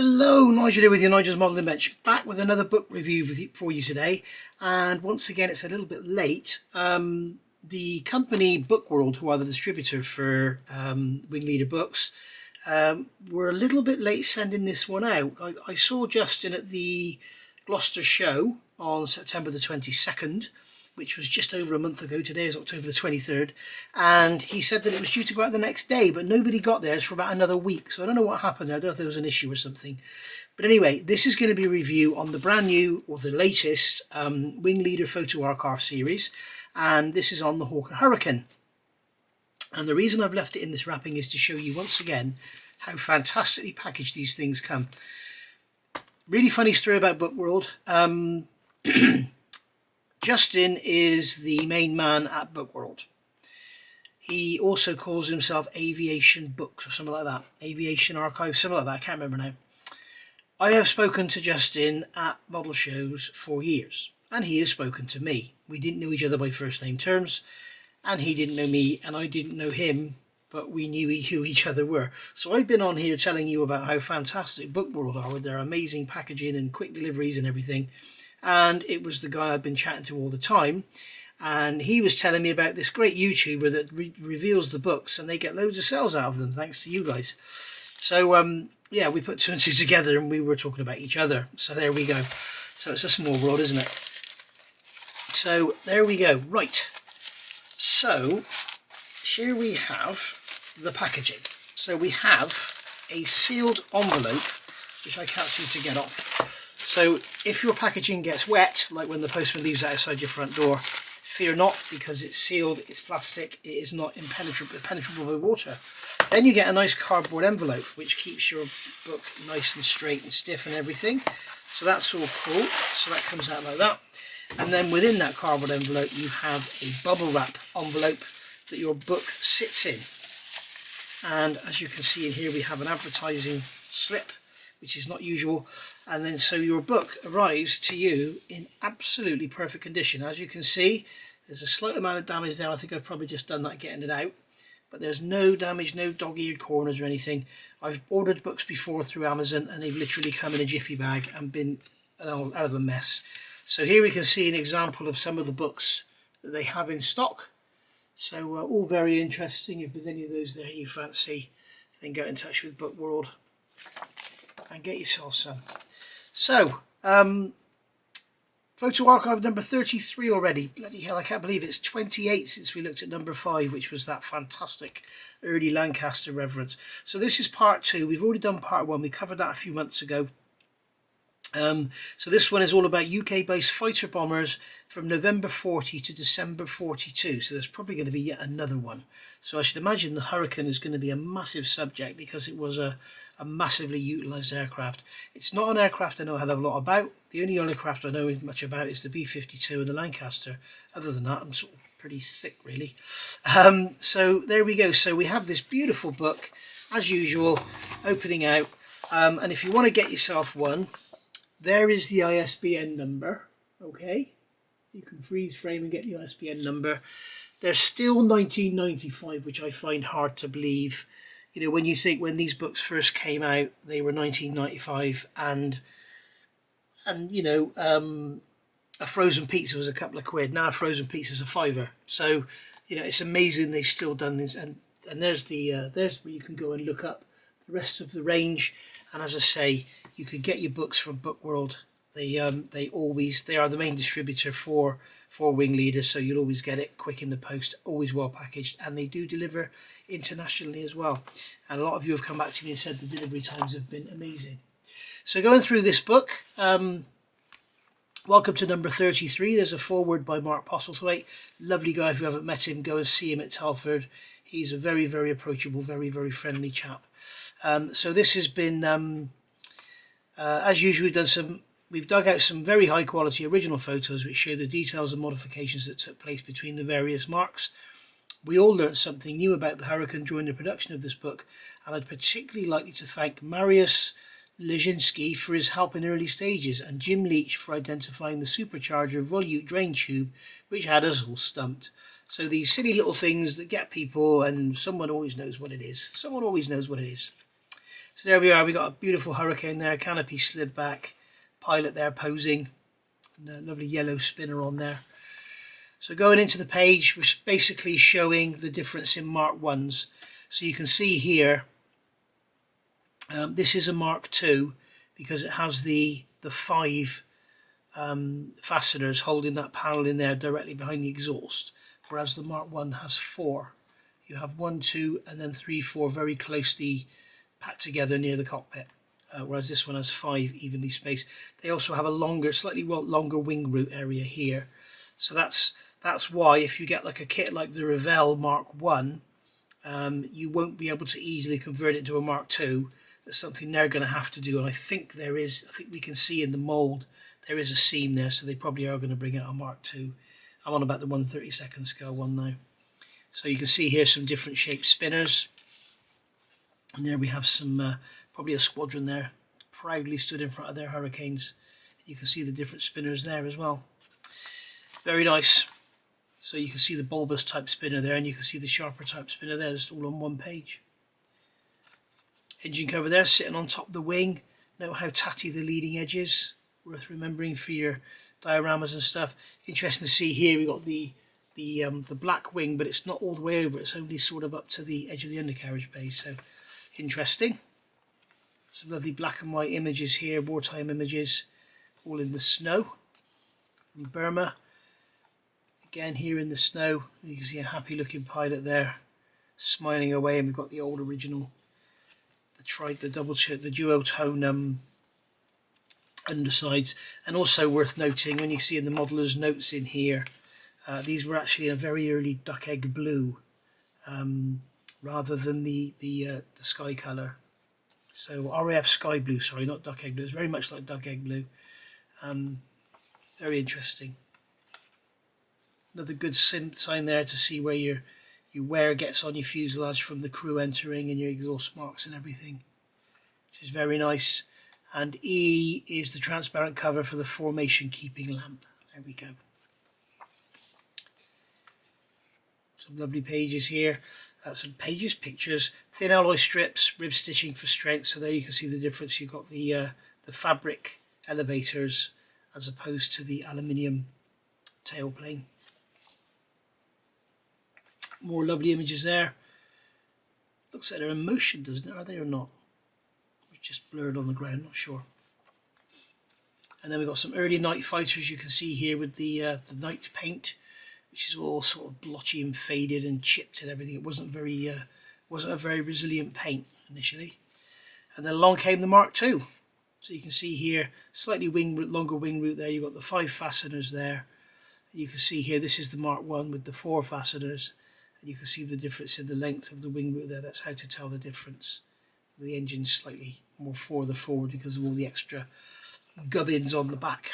Hello, Nigel here with you, Nigel's Modelling Bench, back with another book review for you today. And once again, it's a little bit late. The company Bookworld, who are the distributor for Wingleader books, were a little bit late sending this one out. I saw Justin at the Gloucester show on September the 22nd, which was just over a month ago. Today is October the 23rd, and he said that it was due to go out the next day, but nobody got theirs for about another week. So I don't know what happened there. I don't know if there was an issue or something. But anyway, this is going to be a review on the brand new, or the latest, Wingleader Photo Archive series, and this is on the Hawker Hurricane. And the reason I've left it in this wrapping is to show you once again how fantastically packaged these things come. Really funny story about Bookworld. Justin is the main man at Bookworld. He also calls himself Aviation Books or something like that. Aviation Archive, something like that. I can't remember now. I have spoken to Justin at model shows for years, and he has spoken to me. We didn't know each other by first name terms, and he didn't know me, and I didn't know him, but we knew who each other were. So I've been on here telling you about how fantastic Bookworld are with their amazing packaging and quick deliveries and everything. And it was the guy I've been chatting to all the time, and he was telling me about this great YouTuber that reveals the books, and they get loads of sales out of them thanks to you guys. So yeah, we put two and two together and we were talking about each other. So there we go. So it's a small world, isn't it? So there we go. Right, so here we have the packaging. So we have a sealed envelope, which I can't seem to get off. So if your packaging gets wet, like when the postman leaves it outside your front door, fear not, because it's sealed, it's plastic, it is not impenetrable by water. Then you get a nice cardboard envelope, which keeps your book nice and straight and stiff and everything. So that's all cool. So that comes out like that. And then within that cardboard envelope, you have a bubble wrap envelope that your book sits in. And as you can see in here, we have an advertising slip, which is not usual, and then so your book arrives to you in absolutely perfect condition. As you can see, there's a slight amount of damage there. I think I've probably just done that getting it out, but there's no damage, no dog-eared corners or anything. I've ordered books before through Amazon, and they've literally come in a jiffy bag and been out of a mess. So here we can see an example of some of the books that they have in stock. So all very interesting. If there's any of those there you fancy, then get in touch with Bookworld and get yourself some. So, Photo Archive number 33 already. Bloody hell, I can't believe it's 28 since we looked at number 5, which was that fantastic early Lancaster reference. So this is part 2. We've already done part 1. We covered that a few months ago. So this one is all about UK-based fighter bombers from November 40 to December 42. So there's probably going to be yet another one. So I should imagine the Hurricane is going to be a massive subject, because it was a massively utilised aircraft. It's not an aircraft I know a hell of a lot about. The only aircraft I know much about is the B-52 and the Lancaster. Other than that, I'm sort of pretty thick, really. So there we go. So we have this beautiful book, as usual, opening out. And if you want to get yourself one, there is the ISBN number. Okay, you can freeze frame and get the ISBN number. They're still $19.95, which I find hard to believe. You know, when you think when these books first came out, they were $19.95, and you know, a frozen pizza was a couple of quid. Now a frozen pizza is a £5. So you know, it's amazing they've still done this. And there's there's where you can go and look up the rest of the range. And as I say, you can get your books from Bookworld. They are the main distributor for Wingleader, so you'll always get it quick in the post, always well packaged, and they do deliver internationally as well. And a lot of you have come back to me and said the delivery times have been amazing. So going through this book, welcome to number 33. There's a foreword by Mark Postlethwaite. Lovely guy. If you haven't met him, go and see him at Telford. He's a very, very approachable, very, very friendly chap. So this has been, as usual, we've dug out some very high quality original photos which show the details and modifications that took place between the various marks. We all learnt something new about the Hurricane during the production of this book, and I'd particularly like to thank Mariusz Leżinski for his help in early stages, and Jim Leach for identifying the supercharger volute drain tube, which had us all stumped. So these silly little things that get people, and someone always knows what it is. Someone always knows what it is. So there we are, we got a beautiful Hurricane there, canopy slid back, pilot there posing, and a lovely yellow spinner on there. So going into the page, we're basically showing the difference in Mark 1s. So you can see here, this is a Mark II because it has the 5 fasteners holding that panel in there directly behind the exhaust, whereas the Mark 1 has 4. You have 1, 2 and then 3, 4 very closely packed together near the cockpit, whereas this one has 5 evenly spaced. They also have a longer, slightly longer wing root area here. So that's why if you get like a kit like the Revell Mark 1, you won't be able to easily convert it to a Mark 2. That's something they're going to have to do, and I think we can see in the mould there is a seam there, so they probably are going to bring out a Mark 2. I'm on about the 1/32 scale one now. So you can see here some different shaped spinners, and there we have some probably a squadron there proudly stood in front of their Hurricanes. You can see the different spinners there as well. Very nice. So you can see the bulbous type spinner there, and you can see the sharper type spinner there. It's all on one page. Engine cover there sitting on top of the wing. Note how tatty the leading edge is. Worth remembering for your dioramas and stuff. Interesting to see here we got the black wing, but it's not all the way over. It's only sort of up to the edge of the undercarriage base. So interesting. Some lovely black and white images here, wartime images, all in the snow from Burma. Again here in the snow, you can see a happy looking pilot there, smiling away, and we've got the old original, the double the duo tone undersides. And also worth noting, when you see in the modeller's notes in here, these were actually in a very early duck egg blue, rather than the sky colour. So RAF sky blue, sorry, not duck egg blue. It's very much like duck egg blue. Very interesting. Another good sign there to see where your wear gets on your fuselage from the crew entering, and your exhaust marks and everything, which is very nice. And E is the transparent cover for the formation keeping lamp. There we go. Some lovely pages here. Pictures, thin alloy strips, rib stitching for strength. So there you can see the difference. You've got the fabric elevators as opposed to the aluminium tailplane. More lovely images there. Looks like they're in motion, doesn't it? Are they or not? It's just blurred on the ground, not sure. And then we've got some early night fighters you can see here with the night paint, which is all sort of blotchy and faded and chipped and everything. It wasn't a very resilient paint initially. And then along came the Mark II. So you can see here, slightly longer wing root there. You've got the 5 fasteners there. You can see here, this is the Mark I with the 4 fasteners. And you can see the difference in the length of the wing root there. That's how to tell the difference. The engine's slightly more further forward because of all the extra gubbins on the back.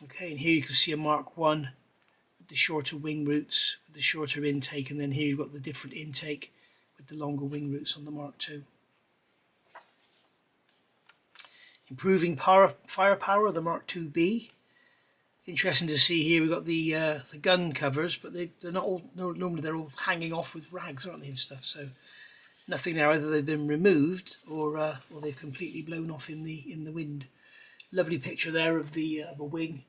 Okay, and here you can see a Mark I with the shorter wing roots, with the shorter intake, and then here you've got the different intake with the longer wing roots on the Mark II. Improving firepower of the Mark IIB. Interesting to see here we've got the gun covers, but they're not all, normally they're all hanging off with rags, aren't they, and stuff. So nothing there, either they've been removed or they've completely blown off in the wind. Lovely picture there of a wing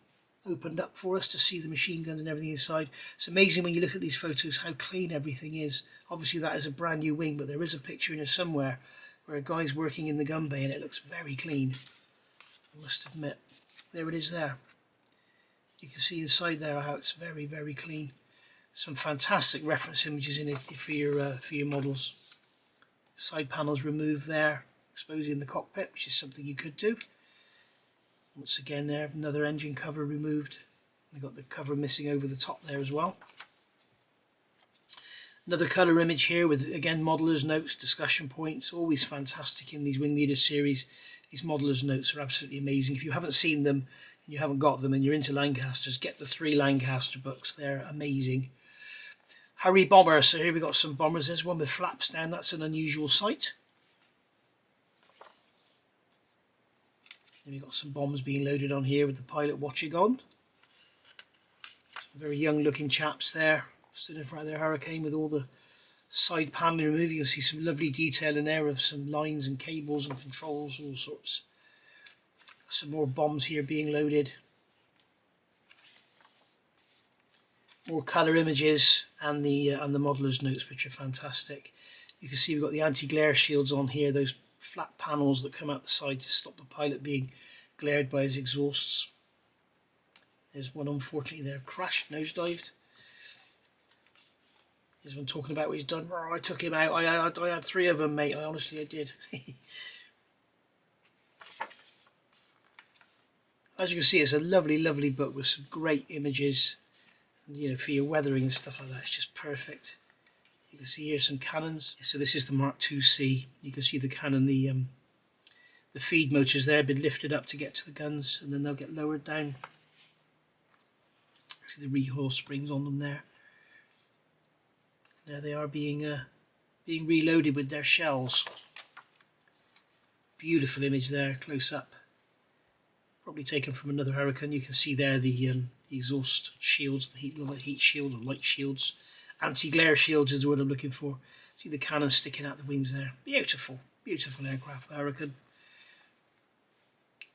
opened up for us to see the machine guns and everything inside. It's amazing when you look at these photos how clean everything is. Obviously that is a brand new wing, but there is a picture in here somewhere where a guy's working in the gun bay and it looks very clean, I must admit. There it is there. You can see inside there how it's very, very clean. Some fantastic reference images in it for your models. Side panels removed there, exposing the cockpit, which is something you could do. Once again there, another engine cover removed. We've got the cover missing over the top there as well. Another colour image here with, again, modeller's notes, discussion points. Always fantastic in these Wingleader series. These modeller's notes are absolutely amazing. If you haven't seen them and you haven't got them and you're into Lancasters, get the 3 Lancaster books. They're amazing. Harry Bomber. So here we've got some bombers. There's one with flaps down. That's an unusual sight. And we've got some bombs being loaded on here with the pilot watching on. Some very young looking chaps there, stood in front of their Hurricane with all the side panel removed. You'll see some lovely detail in there of some lines and cables and controls, all sorts. Some more bombs here being loaded. More colour images and the modeller's notes, which are fantastic. You can see we've got the anti-glare shields on here, those flat panels that come out the side to stop the pilot being glared by his exhausts. There's one, unfortunately, there crashed, nosedived. There's one talking about what he's done. Oh, I took him out. I had 3 of them, mate. I did. As you can see, it's a lovely, lovely book with some great images. And, you know, for your weathering and stuff like that, it's just perfect. You can see here some cannons. So this is the Mark II-C. You can see the cannon, the feed motors there have been lifted up to get to the guns, and then they'll get lowered down. See the recoil springs on them there. There they are being reloaded with their shells. Beautiful image there, close up. Probably taken from another Hurricane. You can see there the exhaust shields, the heat shield or light shields. Anti-glare shields is the word I'm looking for. See the cannon sticking out the wings there. Beautiful, beautiful aircraft, the Hurricane.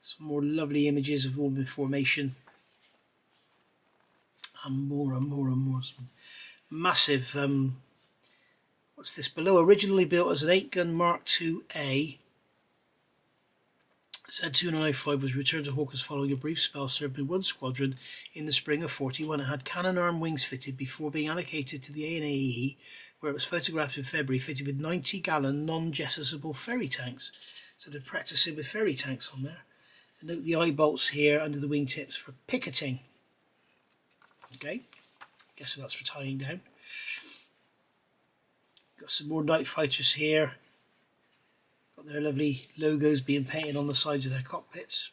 Some more lovely images of all in formation. And more and more and more. Some massive, what's this below? Originally built as an 8-gun Mark II-A. Z-2905 was returned to Hawkers following a brief spell served in one squadron in the spring of 41. It had cannon arm wings fitted before being allocated to the ANAE, where it was photographed in February, fitted with 90-gallon non-jessable ferry tanks. So they're practicing with ferry tanks on there. And note the eye bolts here under the wingtips for picketing. Okay, guessing that's for tying down. Got some more night fighters here. Got their lovely logos being painted on the sides of their cockpits.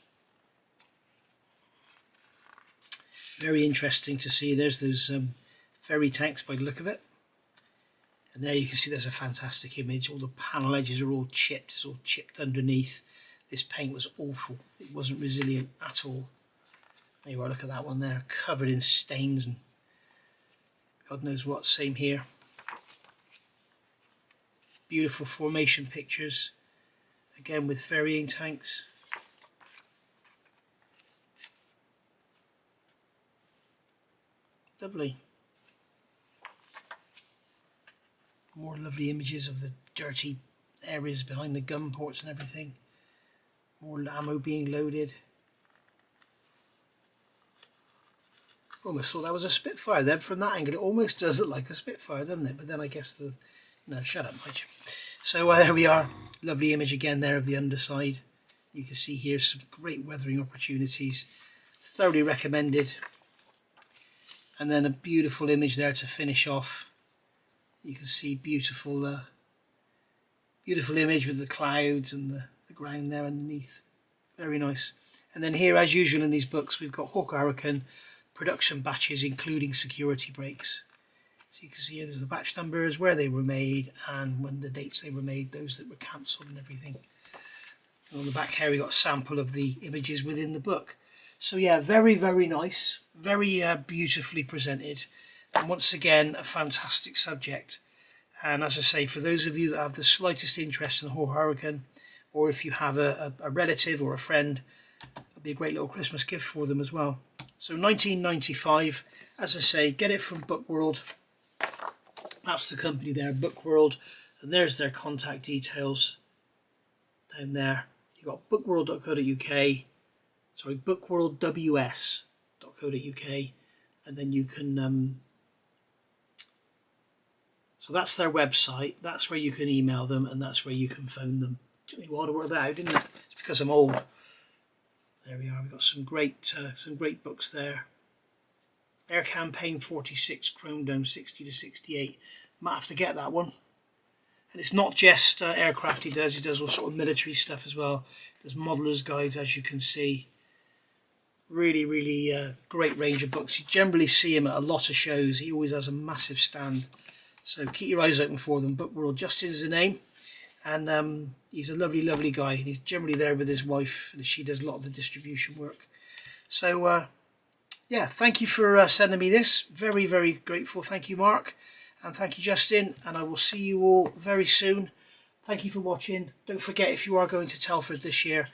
Very interesting to see. There's those ferry tanks by the look of it. And there you can see there's a fantastic image. All the panel edges are all chipped. It's all chipped underneath. This paint was awful. It wasn't resilient at all. There you are, look at that one there, covered in stains and God knows what. Same here. Beautiful formation pictures, again with ferrying tanks. Lovely. More lovely images of the dirty areas behind the gun ports and everything. More ammo being loaded. Almost thought that was a Spitfire then. From that angle it almost does look like a Spitfire, doesn't it? But then I guess no, shut up, Mike. So there we are. Lovely image again there of the underside. You can see here some great weathering opportunities. Thoroughly recommended. And then a beautiful image there to finish off. You can see beautiful beautiful image with the clouds and the ground there underneath. Very nice. And then here, as usual in these books, we've got Hawker Hurricane production batches, including security breaks. So you can see here there's the batch numbers, where they were made, and when the dates they were made, those that were cancelled and everything. And on the back here we got a sample of the images within the book. So yeah, very, very nice, very beautifully presented, and once again a fantastic subject. And as I say, for those of you that have the slightest interest in the Hawker Hurricane, or if you have a relative or a friend, it'll be a great little Christmas gift for them as well. So 1995, as I say, get it from Bookworld. That's the company there, Bookworld, and there's their contact details down there. You've got bookworld.co.uk, sorry, bookworldws.co.uk, and then you can, so that's their website, that's where you can email them, and that's where you can phone them. Took me a while to work that out, didn't it? It's because I'm old. There we are, we've got some great books there. Air Campaign 46, Chrome Dome 60 to 68. Might have to get that one. And it's not just aircraft he does all sort of military stuff as well. There's modeller's guides, as you can see. Really, really great range of books. You generally see him at a lot of shows. He always has a massive stand. So keep your eyes open for them. Bookworld, Justin is the name. And he's a lovely, lovely guy. And he's generally there with his wife. And she does a lot of the distribution work. So, yeah, thank you for sending me this. Very, very grateful. Thank you, Mark. And thank you, Justin, and I will see you all very soon. Thank you for watching. Don't forget, if you are going to Telford this year,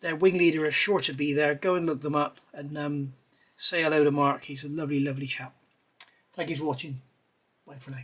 their Wingleader is sure to be there. Go and look them up and say hello to Mark. He's a lovely, lovely chap. Thank you for watching. Bye for now.